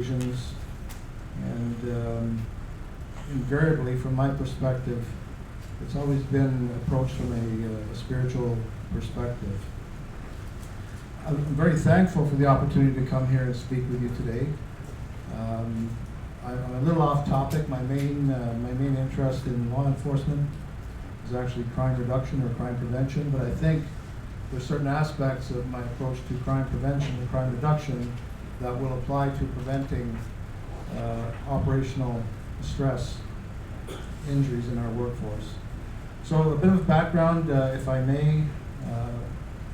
And invariably, from my perspective, it's always been approached from a spiritual perspective. I'm very thankful for the opportunity to come here and speak with you today. I'm a little off topic. My main interest in law enforcement is actually crime reduction or crime prevention, but I think there's certain aspects of my approach to crime prevention and crime reduction that will apply to preventing operational stress injuries in our workforce. So a bit of background, if I may.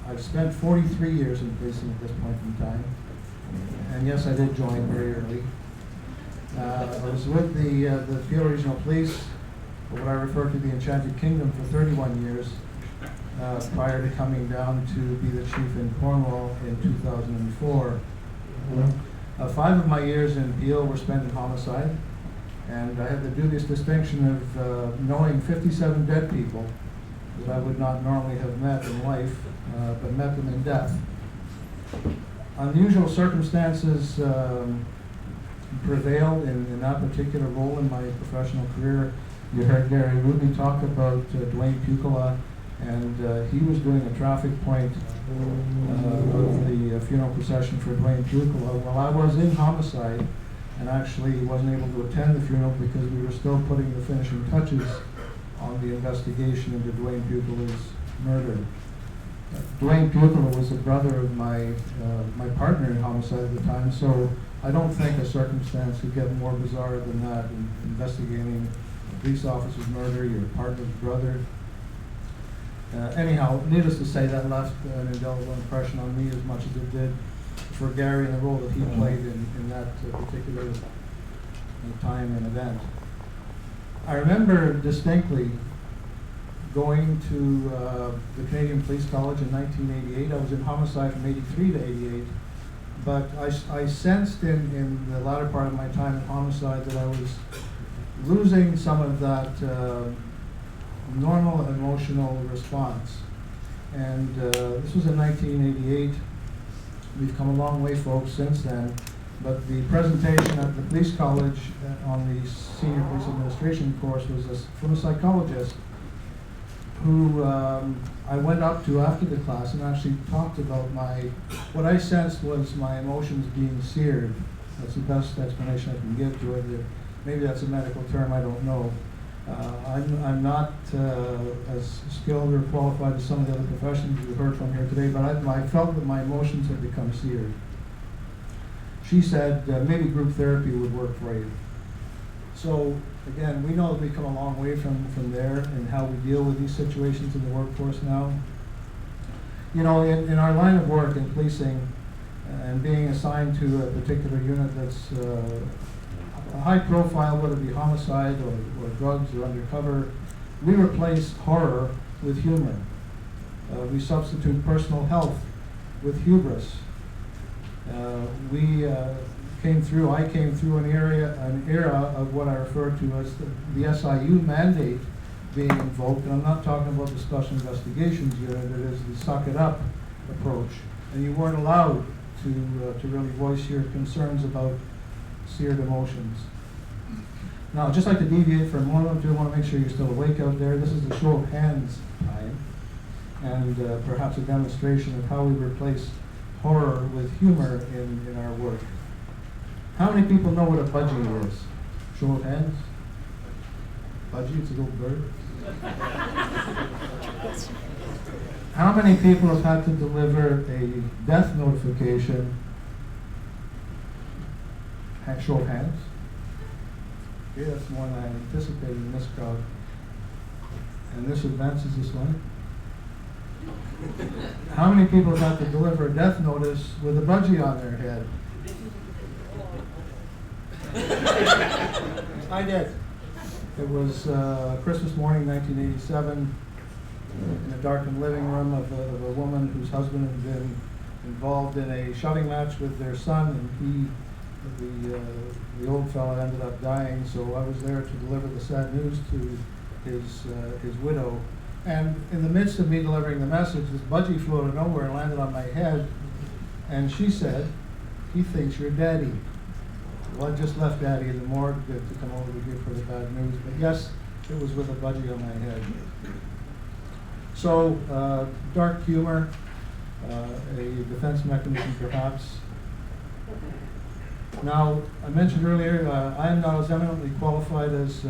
I've spent 43 years in policing at this point in time. And yes, I did join very early. I was with the F.E.A.R Regional Police, or what I refer to the Enchanted Kingdom, for 31 years, prior to coming down to be the chief in Cornwall in 2004. 5 of my years in Peel were spent in homicide, and I had the dubious distinction of knowing 57 dead people that I would not normally have met in life, but met them in death. Unusual circumstances prevailed in that particular role in my professional career. You heard Gary Rubie talk about Dwayne Pukala, and he was doing a traffic point of the funeral procession for Dwayne Pukala while I was in homicide, and actually wasn't able to attend the funeral because we were still putting the finishing touches on the investigation into Dwayne Pukala's murder. Dwayne Pukala was the brother of my partner in homicide at the time, so I don't think a circumstance could get more bizarre than that in investigating a police officer's murder, your partner's brother. Anyhow, needless to say, that left an indelible impression on me as much as it did for Gary and the role that he played in that particular time and event. I remember distinctly going to the Canadian Police College in 1988. I was in homicide from 83 to 88, but I sensed in the latter part of my time in homicide that I was losing some of that normal emotional response. And this was in 1988. We've come a long way, folks, since then. But the presentation at the police college on the senior police administration course was from a psychologist who I went up to after the class and actually talked about what I sensed was my emotions being seared. That's the best explanation I can give to it. Maybe that's a medical term, I don't know. I'm not as skilled or qualified as some of the other professions we've heard from here today, but I felt that my emotions had become seared. She said maybe group therapy would work for you. So again, we know that we've come a long way from there in how we deal with these situations in the workforce now. You know, in our line of work in policing and being assigned to a particular unit that's a high profile, whether it be homicide or drugs or undercover, we replace horror with humor. We substitute personal health with hubris. I came through an era of what I refer to as the SIU mandate being invoked, and I'm not talking about the Special Investigations Unit. It is the suck it up approach, and you weren't allowed to really voice your concerns about seared emotions. Now, I'd just like to deviate for a moment. I want to make sure you're still awake out there. This is the show of hands time, and perhaps a demonstration of how we replace horror with humor in our work. How many people know what a budgie is? Show of hands. Budgie, it's a little bird. How many people have had to deliver a death notification? Show of hands. Okay, that's more than I anticipated in this crowd. And this advances this one. How many people have had to deliver a death notice with a budgie on their head? I did. It was Christmas morning, 1987, in a darkened living room of a woman whose husband had been involved in a shouting match with their son, and the old fella ended up dying. So I was there to deliver the sad news to his widow. And in the midst of me delivering the message, this budgie flew out of nowhere and landed on my head. And she said, "He thinks you're daddy." Well, I just left Daddy in the morgue to come over here for the bad news, but yes, it was with a budgie on my head. So, dark humor, a defense mechanism perhaps. Now, I mentioned earlier, I am not as eminently qualified as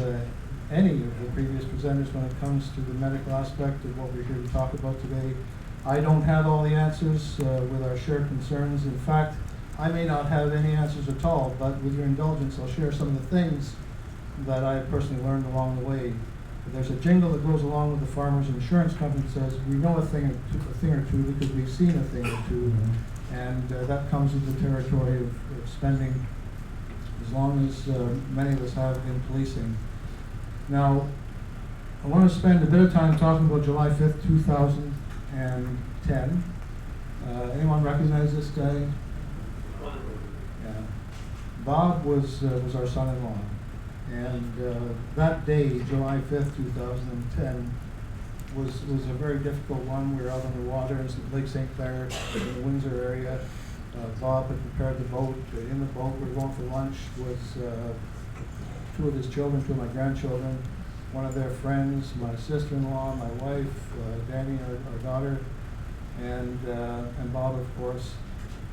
any of the previous presenters when it comes to the medical aspect of what we're here to talk about today. I don't have all the answers with our shared concerns. In fact, I may not have any answers at all, but with your indulgence, I'll share some of the things that I personally learned along the way. There's a jingle that goes along with the Farmers Insurance Company that says, we know a thing or two because we've seen a thing or two, and that comes with the territory of spending as long as many of us have in policing. Now, I want to spend a bit of time talking about July 5th, 2010. Anyone recognize this guy? Yeah. Bob was our son-in-law. And that day, July 5th, 2010, was a very difficult one. We were out on the waters at Lake St. Clair in the Windsor area. Bob had prepared the boat. In the boat, we were going for lunch, was two of his children, two of my grandchildren, one of their friends, my sister-in-law, my wife, Danny, our daughter, and Bob, of course.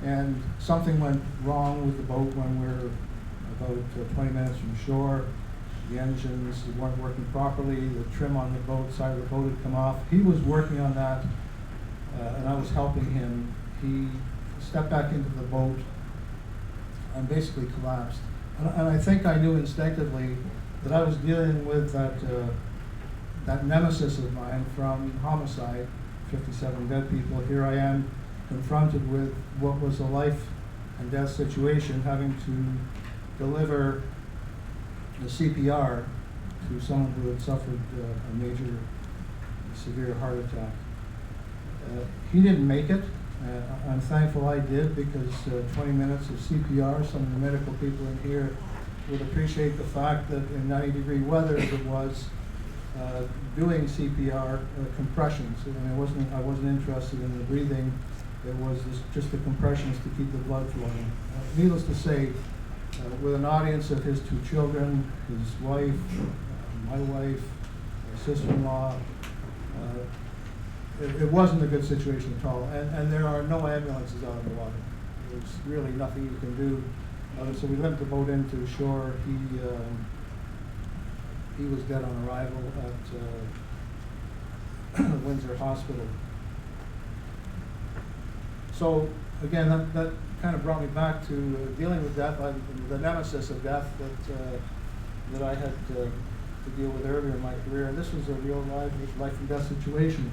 And something went wrong with the boat when we were about 20 minutes from shore. The engines weren't working properly. The trim on the boat, side of the boat had come off. He was working on that, and I was helping him. He stepped back into the boat and basically collapsed. And I think I knew instinctively that I was dealing with that nemesis of mine from homicide, 57 dead people. Here I am confronted with what was a life and death situation, having to deliver the CPR to someone who had suffered a major, severe heart attack. He didn't make it. I'm thankful I did, because 20 minutes of CPR, some of the medical people in here would appreciate the fact that in 90-degree weather as it was, doing CPR compressions, and I wasn't interested in the breathing. It was just the compressions to keep the blood flowing. Needless to say, with an audience of his two children, his wife, my wife, my sister-in-law, it wasn't a good situation at all. And there are no ambulances out on the water. There's really nothing you can do. So we limped the boat into shore. He was dead on arrival at Windsor Hospital. So again, that kind of brought me back to dealing with death, the nemesis of death that I had to deal with earlier in my career. And this was a real life and death situation.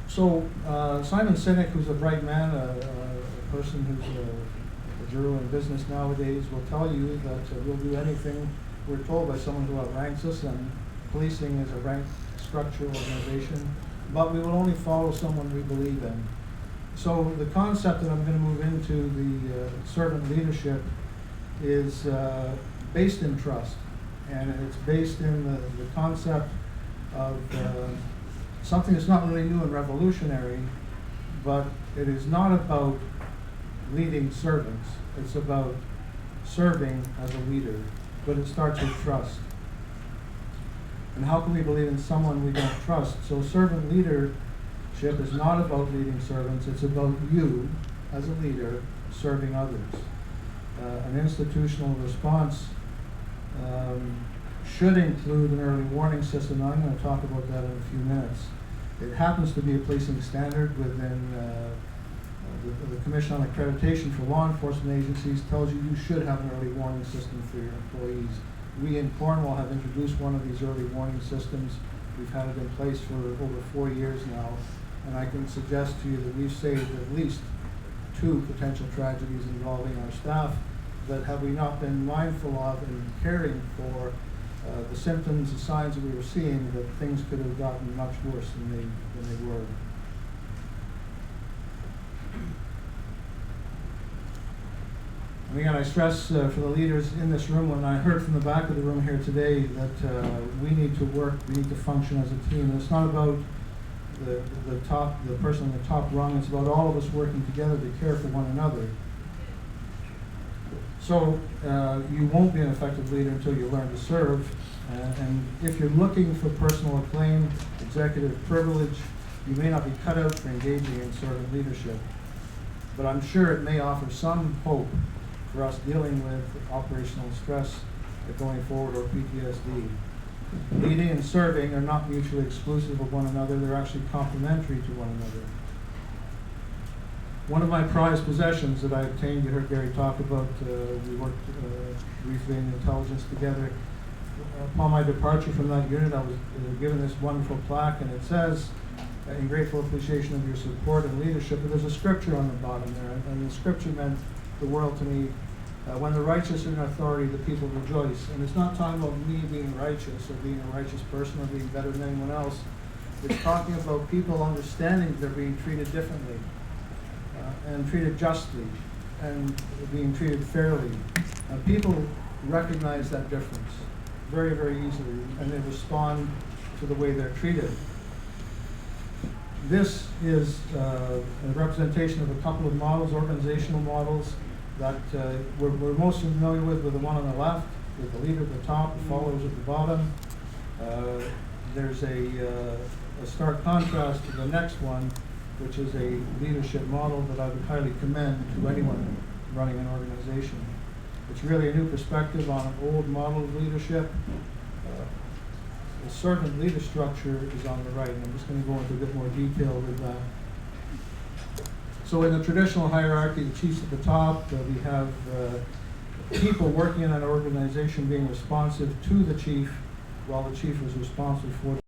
So Simon Sinek, who's a bright man, a person who's a juror in business nowadays, will tell you that we'll do anything we're told by someone who outranks us, and policing is a ranked structure organization, but we will only follow someone we believe in. So the concept that I'm going to move into, the servant leadership, is based in trust, and it's based in the concept of something that's not really new and revolutionary, but it is not about leading servants. It's about serving as a leader, but it starts with trust. And how can we believe in someone we don't trust? So servant leadership is not about leading servants. It's about you, as a leader, serving others. An institutional response should include an early warning system. Now, I'm going to talk about that in a few minutes. It happens to be a policing standard within the Commission on Accreditation for Law Enforcement Agencies tells you should have an early warning system for your employees. We in Cornwall have introduced one of these early warning systems. We've had it in place for over 4 years now, and I can suggest to you that we've saved at least 2 potential tragedies involving our staff that, had we not been mindful of and caring for the symptoms, the signs that we were seeing, that things could have gotten much worse than they were. And again, I stress for the leaders in this room, when I heard from the back of the room here today, that we need to work, we need to function as a team. And it's not about the person on the top rung, it's about all of us working together to care for one another. So you won't be an effective leader until you learn to serve. And if you're looking for personal acclaim, executive privilege, you may not be cut out for engaging in servant leadership. But I'm sure it may offer some hope for us dealing with operational stress going forward, or PTSD. Leading and serving are not mutually exclusive of one another, they're actually complementary to one another. One of my prized possessions that I obtained, you heard Gary talk about, we worked briefly in intelligence together. Upon my departure from that unit, I was given this wonderful plaque, and it says, in grateful appreciation of your support and leadership, but there's a scripture on the bottom there, and the scripture meant the world to me. When the righteous are in authority, the people rejoice. And it's not talking about me being righteous or being a righteous person or being better than anyone else. It's talking about people understanding they're being treated differently and treated justly and being treated fairly. People recognize that difference very, very easily, and they respond to the way they're treated. This is a representation of a couple of models, organizational models, that we're most familiar with the one on the left, with the leader at the top, the followers at the bottom. There's a stark contrast to the next one, which is a leadership model that I would highly commend to anyone running an organization. It's really a new perspective on an old model of leadership. The servant leader structure is on the right, and I'm just going to go into a bit more detail with that. So in the traditional hierarchy, the chief's at the top. We have people working in an organization being responsive to the chief, while the chief is responsive for